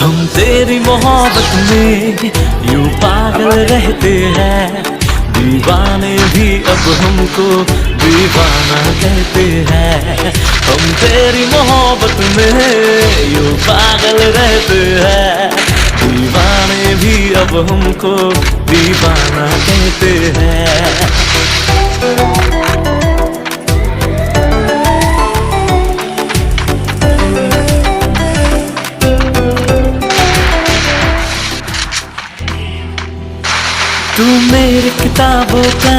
हम तेरी मोहब्बत में यूं पागल रहते हैं, दीवाने भी अब हमको दीवाना कहते हैं। हम तेरी मोहब्बत में यूं पागल रहते हैं, दीवाने भी अब हमको दीवाना कहते हैं। तू मेरी किताबों का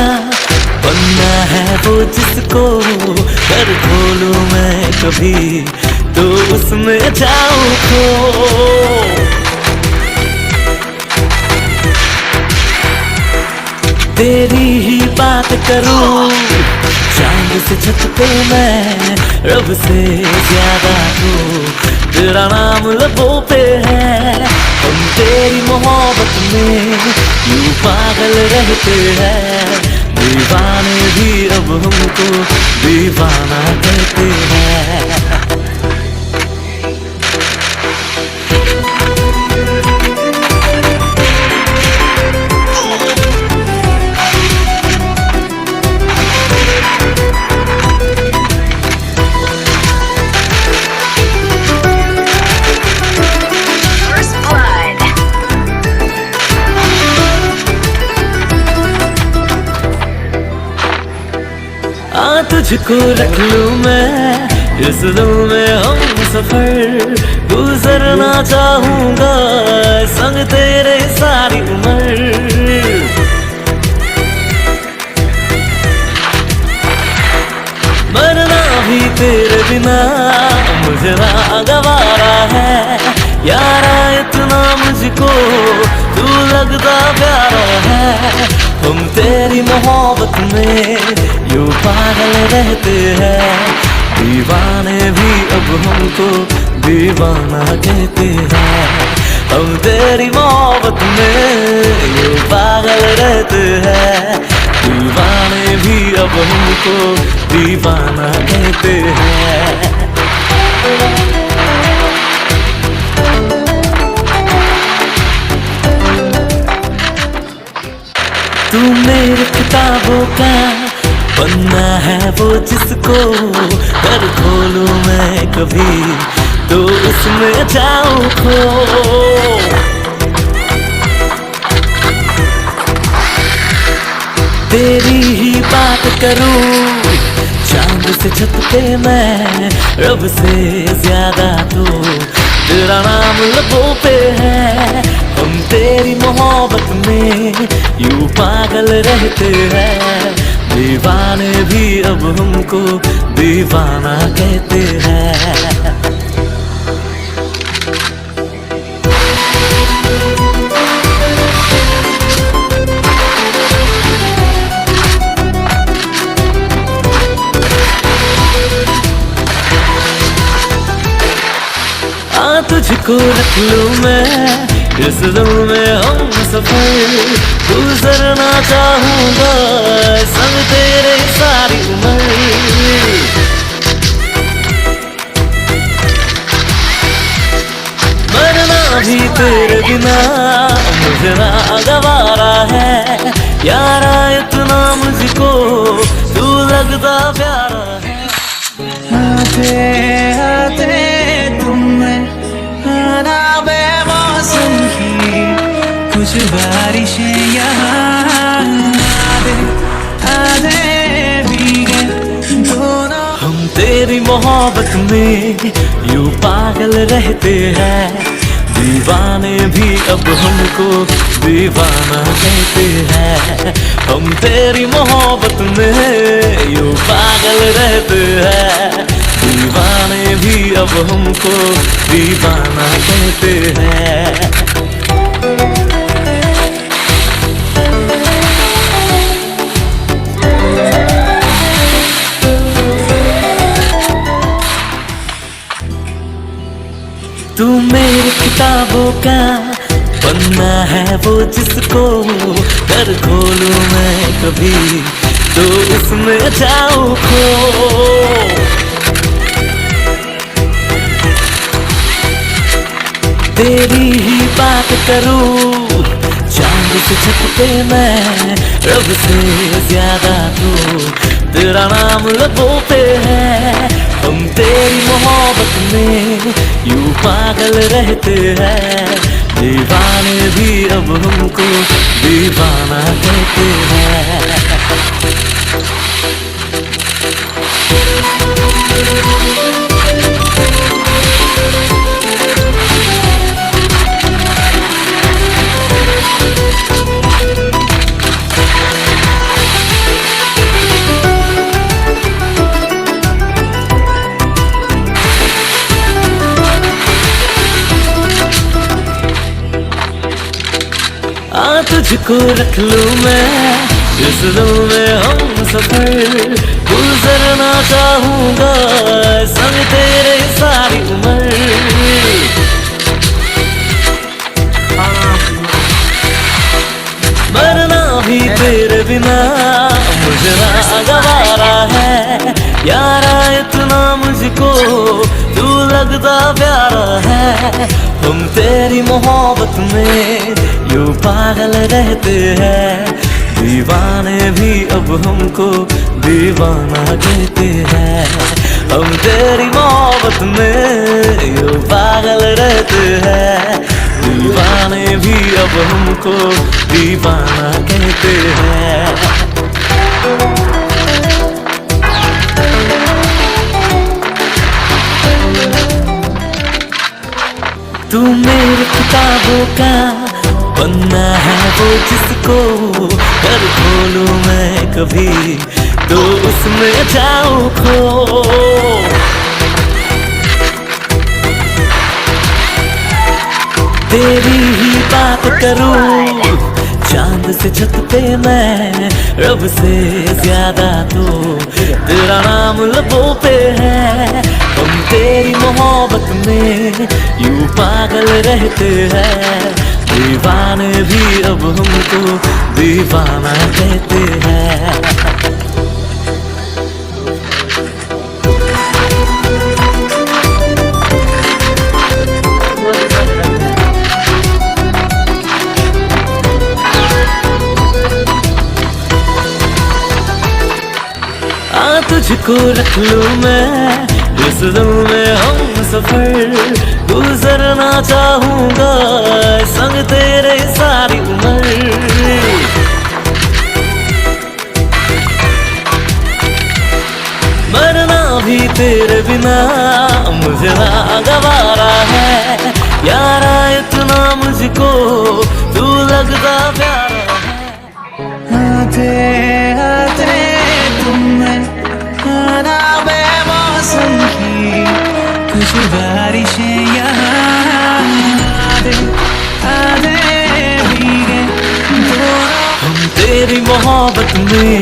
पन्ना है वो जिसको कर खोलूं मैं कभी तो उसमें जाऊं खो। तेरी ही बात करूं चांद से छत पे मैं, रब से ज्यादा तो तेरा नाम लबों पे है। हम तेरी मोहब्बत में यूं पागल रहते हैं, दीवाने भी अब हमको दीवाना कहते हैं। तुझको रख लूं मैं इस दिल में हम सफर, गुजरना चाहूंगा संग तेरे सारी उम्र। मरना भी तेरे बिना मुझे ना गवारा है, यारा इतना मुझको तू लगता प्यारा है। हम तेरी मोहब्बत में यूं पागल रहते हैं, दीवाने भी अब हमको दीवाना कहते हैं। हम तेरी मोहब्बत में यूं पागल रहते हैं, दीवाने भी अब हमको दीवाना कहते हैं। तू मेरी किताबों का पन्ना है वो जिसको कर खोलूं मैं कभी तो उसमें जाऊं खो। तेरी ही बात करूं चांद से छत पे मैं, रब से ज्यादा तो तेरा नाम लबों पे है। हम तेरी मोहब्बत में यूं पागल रहते हैं, दीवाने भी अब हमको दीवाना कहते हैं। तुझको रख लूं मैं इस दिल में हम सफर, गुजरना चाहूंगा संग तेरे सारी उम्र। मरना भी तेरे बिना मुझे ना गवारा है, यारा इतना मुझको तू लगता प्यारा है। आते आते बेमौसम की कुछ बारिशें यहाँ आधे भीगे दोनों। हम तेरी मोहब्बत में यूं पागल रहते हैं, दीवाने भी अब हमको दीवाना कहते हैं। हम तेरी मोहब्बत में यूं पागल रहते हैं, दीवाने भी अब हमको दीवाना कहते हैं। तू मेरी किताबों का पन्ना है वो जिसको कर खोलूं मैं कभी तो उसमें जाऊं खो। तेरी ही बात करूं, चांद से छत पे मैं, रब से ज्यादा तो तेरा नाम लबों पे है। हम तेरी मोहब्बत में यूं पागल रहते हैं, दीवाने भी अब हमको दीवाना कहते हैं। तुझको रख लूं मैं इस दिल में हम सफर, गुजरना चाहूंगा संग तेरे सारी उम्र। मरना भी तेरे बिना मुझे ना गवारा है, यारा इतना मुझको तू लगता प्यारा है। हम तेरी मोहब्बत में यूं पागल रहते हैं, दीवाने भी अब हमको दीवाना कहते हैं। हम तेरी मोहब्बत में यूं पागल रहते हैं, दीवाने भी अब हमको दीवाना कहते हैं। तू मेरी किताबों का पन्ना है वो जिसको कर खोलूं मैं कभी तो उसमें जाऊं खो। तेरी ही बात करूं, चांद से छत पे मैं, रब से ज्यादा तो तेरा नाम लबों पे है। हम तेरी मोहब्बत में यूं पागल रहते हैं, दीवाने भी अब हमको दीवाना कहते हैं। तुझको रख लूं मैं इस दिल में हम सफर, गुजरना चाहूंगा संग तेरे सारी उम्र। मरना भी तेरे बिना मुझे ना गवारा है, यारा इतना मुझको तू लगता प्यारा है। आते आते तुमने आना बेमौसम की कुछ बारिशें यहाँ आधे भीगे दोनों। हम तेरी मोहब्बत में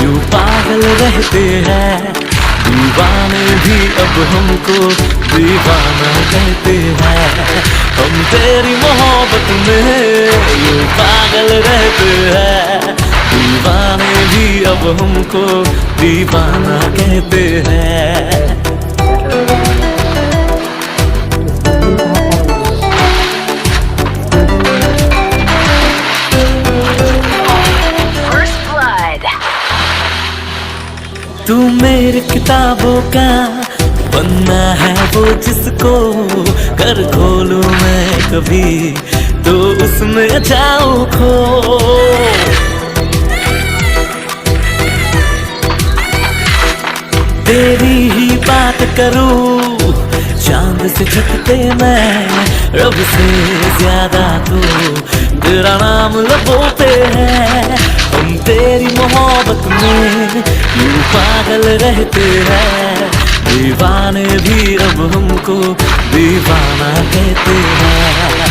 यूं पागल रहते हैं, दीवाने भी अब हमको दीवाना कहते हैं। हम तेरी मोहब्बत में यूं पागल रहते हैं, दीवाने भी अब हमको दीवाना कहते हैं। तू मेरी किताबों का पन्ना है वो जिसको कर खोलूं मैं कभी तो उसमें जाऊं खो। तेरी ही बात करूं, चांद से छत पे मैं, रब से ज्यादा तो तेरा नाम लबों पे है। हम तेरी मोहब्बत में यूं पागल रहते हैं, दीवाने भी अब हमको दीवाना कहते हैं।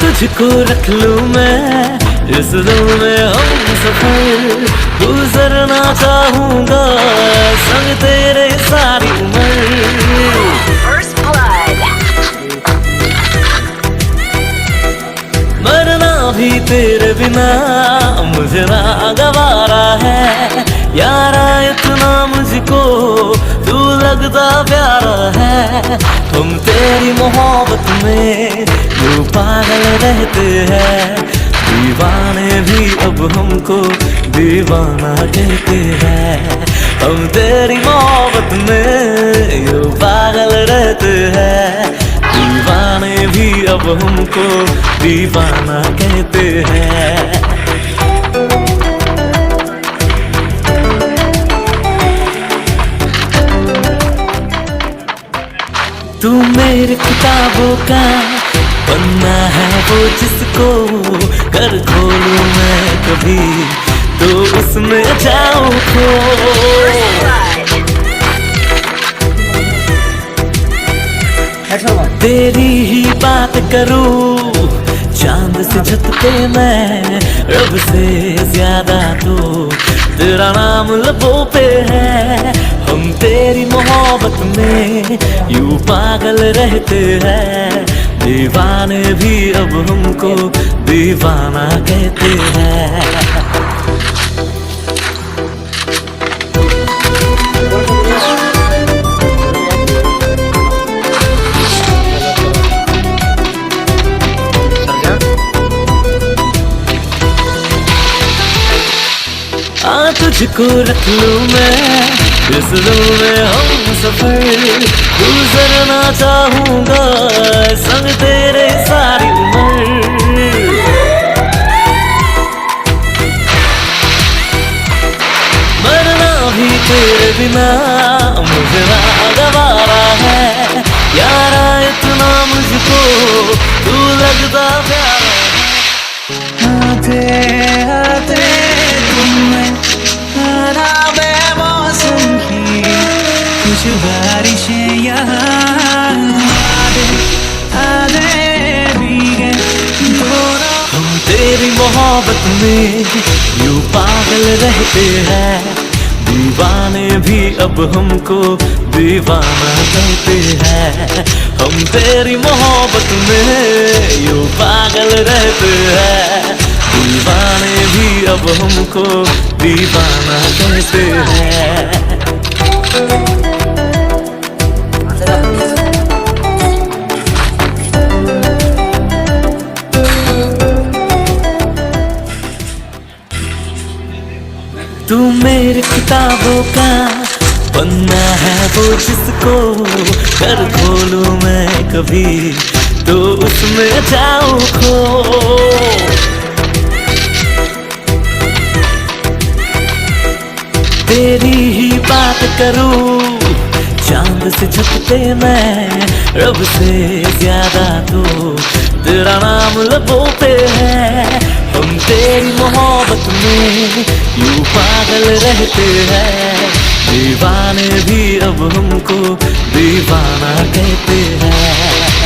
तुझको रख लूं मैं इस दिल में हम सफर गुजरना चाहूंगा संग तेरे सारी उम्र। First blood. मरना भी तेरे बिना मुझे ना गवारा है यारा, इतना मुझको तू लगता प्यारा है। हम तेरी मोहब्बत में यूं पागल रहते हैं, दीवाने भी अब हमको दीवाना कहते हैं। हम तेरी मोहब्बत में यूं पागल रहते हैं, दीवाने भी अब हमको दीवाना कहते हैं। तू मेरी किताबों का पन्ना है वो जिसको कर खोलूं मैं कभी तो उसमें जाऊं खो। तेरी ही बात करूं चांद से छत पे मैं, रब से ज्यादा तो तेरा नाम लबों पे है। हम तेरी मोहब्बत में यूं पागल रहते हैं, दीवाने भी अब हमको दीवाना कहते हैं। तुझको रख लूं मैं इस दिल में हम सफर गुजरना चाहूंगा संग तेरे सारी उम्र। मरना भी तेरे बिना मुझे ना गवारा है यारा, इतना मुझको तू लगता प्यारा है। आते आते तुम्हें आना बेमौसम की कुछ बारिशें यहाँ आधे भीगे दोनों। हम तेरी मोहब्बत में यूं पागल रहते हैं, दीवाने भी अब हमको दीवाना कहते हैं। हम तेरी मोहब्बत में यूं पागल रहते हैं, दीवाने भी अब हमको दीवाना कहते हैं। तू मेरी किताबों का पन्ना है वो जिसको कर खोलूं मैं कभी तो उसमें जाऊं खो। तेरी ही बात करूं चांद से छत पे मैं, रब से ज्यादा तो तेरा नाम लबों पे है। हम तेरी मोहब्बत में यूं पागल रहते हैं, दीवाने भी अब हमको दीवाना कहते हैं।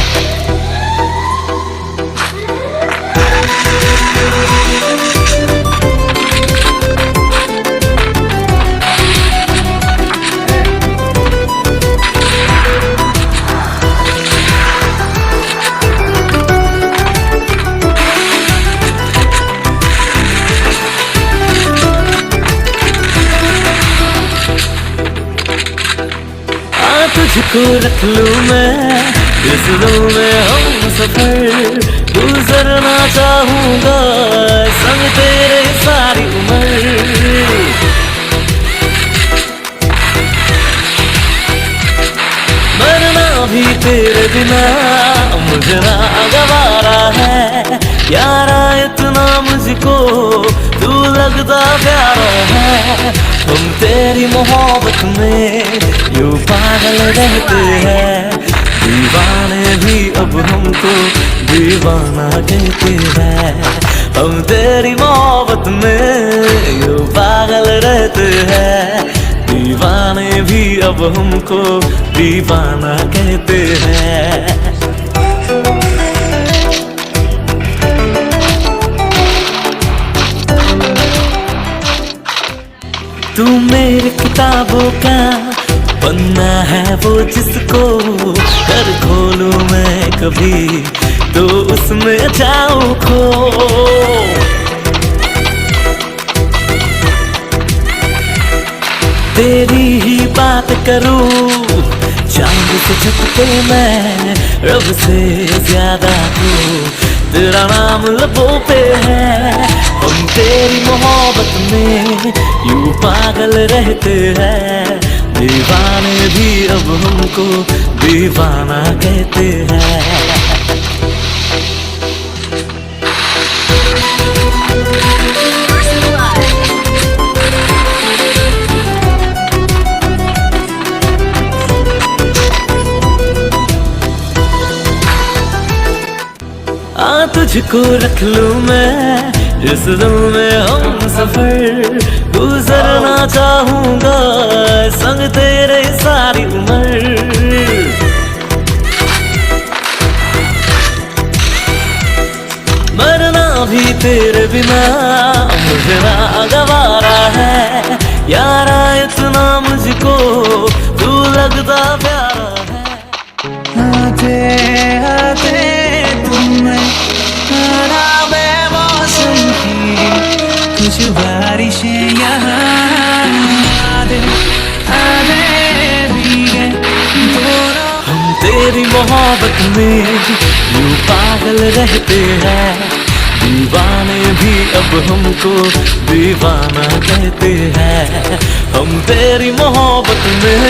तुझको रख लूं मैं इस दिल में हम सफर गुजरना चाहूंगा संग तेरे सारी उम्र। मरना भी तेरे बिना मुझे ना गवारा है यारा, इतना मुझको तू लगता प्यारा है। हम तेरी मोहब्बत में यूं पागल रहते हैं, दीवाने भी अब हमको दीवाना कहते हैं। हम तेरी मोहब्बत में यूं पागल रहते हैं, दीवाने भी अब हमको दीवाना कहते हैं। तू मेरी किताबों का पन्ना है वो जिसको कर खोलूं मैं कभी तो उसमें जाऊं खो। तेरी ही बात करूं चांद से छत पे मैं रब से ज्यादा हूँ, तेरा नाम लबों पे है। हम तेरी मोहब्बत में यूं पागल रहते हैं, दीवाने भी अब हमको दीवाना कहते हैं। तुझको रख लूं मैं इस दिल में हम सफर, गुजरना चाहूंगा संग तेरे सारी उम्र। मरना भी तेरे बिना मुझे ना गवारा है, यारा इतना मुझको तू लगता प्यारा है। आते आते तुम्हें बेमौसम की कुछ बारिशें यहाँ आधे भीगे दोनों। हम तेरी मोहब्बत में यूं पागल रहते हैं, दीवाने भी अब हमको दीवाना कहते हैं। हम तेरी मोहब्बत में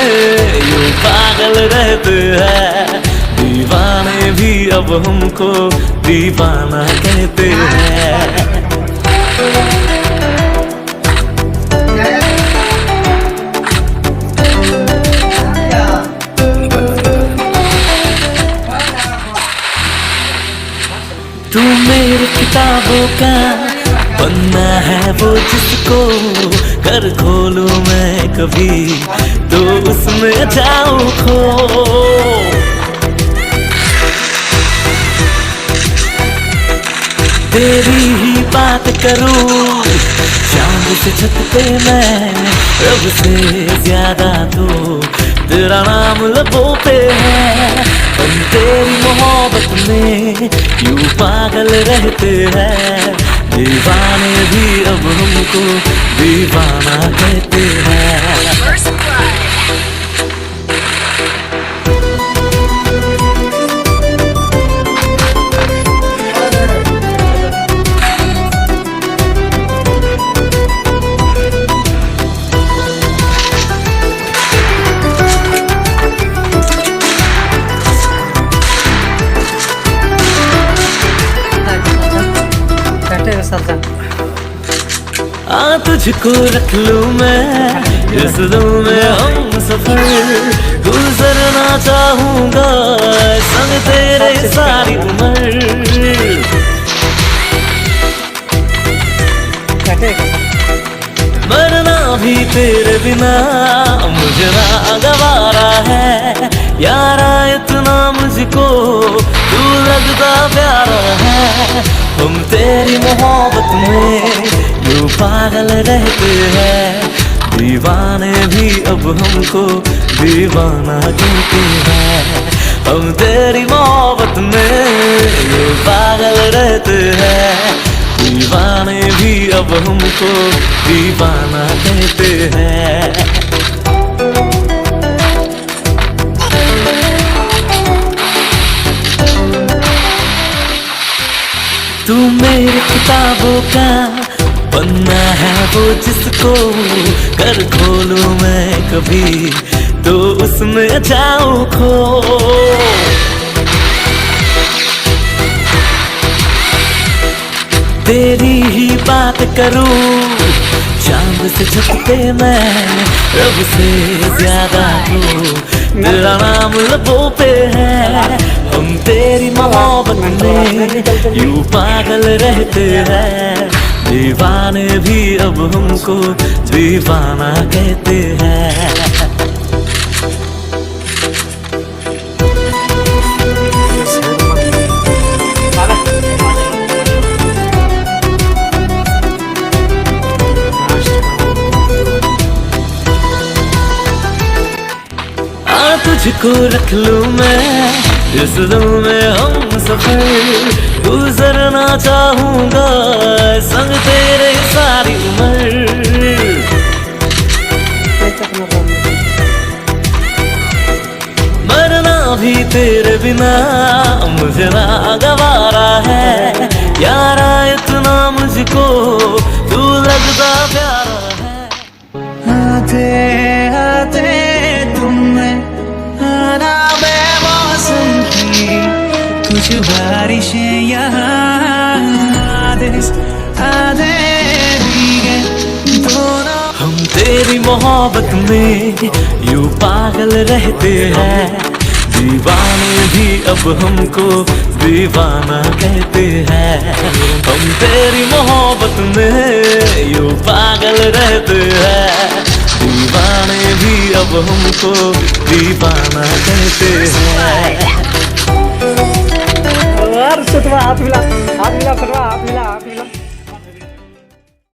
यूं पागल रहते हैं, दीवाने भी अब हमको दीवाना कहते हैं। तू मेरी किताबों का पन्ना है वो जिसको कर खोलूं मैं कभी तो उसमें जाऊं खो। तेरी ही बात करूं चांद से छत पे मैं रब से ज्यादा तो तेरा नाम लबों पे है। हम तेरी मोहब्बत में यूं पागल रहते हैं, दीवाने भी अब हमको दीवाना कहते हैं। तुझको रख लूं मैं इस दिल में हम सफर, गुजरना चाहूंगा संग तेरे सारी उम्र। मरना भी तेरे बिना मुझे ना गवारा है, यारा इतना मुझको तू लगता प्यारा है। हम तेरी मोहब्बत में यूं पागल रहते हैं, दीवाने भी अब हमको दीवाना कहते हैं। हम तेरी मोहब्बत में यूं पागल रहते हैं, दीवाने भी अब हमको दीवाना कहते हैं। तू मेरी किताबों का पन्ना है वो जिसको कर खोलूं मैं कभी तो उसमें जाऊं खो। तेरी ही बात करूं चांद से छत पे मैं रब से ज्यादा हूँ, तेरा नाम लबों पे है। हम तेरी मोहब्बत में यूं पागल रहते हैं, दीवाने भी अब हमको दीवाना कहते हैं। तुझको रख लूं मैं इस दिल में हम सफर, गुजरना चाहूंगा संग तेरे सारी उम्र। मरना भी तेरे बिना मुझे ना गवारा है, यारा इतना मुझको तू लगता प्यारा है। आते आते तुम्हें आना बेमौसम की कुछ बारिशें यहाँ आधे भीगे दोनों। हम तेरी मोहब्बत में यूं पागल रहते हैं, दीवाने भी अब हमको दीवाना कहते हैं। हम तेरी मोहब्बत में यूं पागल रहते हैं, दीवाने भी अब हमको दीवाना कहते हैं। यार सुतवा हाथ मिला हाथ मिला सुतवा हाथ मिला हाथ मिला।